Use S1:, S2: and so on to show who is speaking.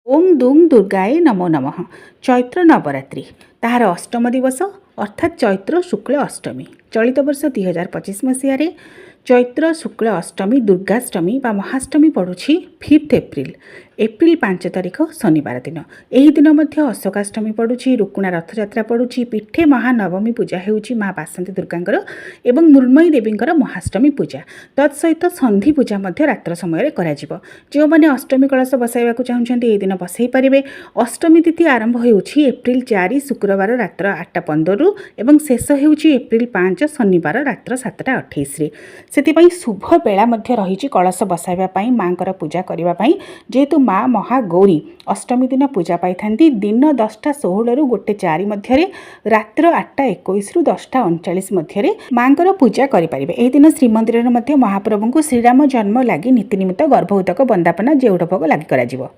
S1: ओं दुं दुर्गाए नमो नमः। चैत्र नवरात्रि ताहार अष्टम दिवस अर्थात चैत्र शुक्ल अष्टमी चलित वर्ष 2025 मसीह चैत्र शुक्ल अष्टमी दुर्गाष्टमी बा महाष्टमी पड़ुछि 5 एप्रिल एप्रिल 5 तारिख शनिवार दिन। यही दिन मध्य अशोकाष्टमी पड़ुछि, रुकुणा रथयात्रा पड़ुछि, पीठे महानवमी पूजा हेउछि माँ बासंती दुर्गांकर एवं मृण्मयी देवींकर महाष्टमी पूजा। तत्सहित संधि पूजा मध्य रात्र समय कराजिबो। जो माने अष्टमी कलश बसाइबाकू चाहुछन्ती एही दिन बसाई पारिबे। अष्टमी तिथि आरंभ हेउछि एप्रिल 4 शुक्रवार रात्र 8:15 रु एवं शेष हेउछि एप्रिल 5 शनिवार रात्र 7:28 रे। सेतिपई शुभ बेला मध्य रहिछि कलश बसाइबा पई मांकर पूजा करिबा पई। जेतु माँ महागौरी अष्टमी दिन पूजा पाई थांती दिन 10:16 रु 1:04 मध्य रात्र 8:21 रु 10:39 मध्य मांकर पूजा करि परिबे। एही दिन श्रीमंदिर मध्य महाप्रभु को श्रीराम जन्म लागि नीति निमित्त गर्भोदक वंदापना जेउड भोग लागि कराजिबो।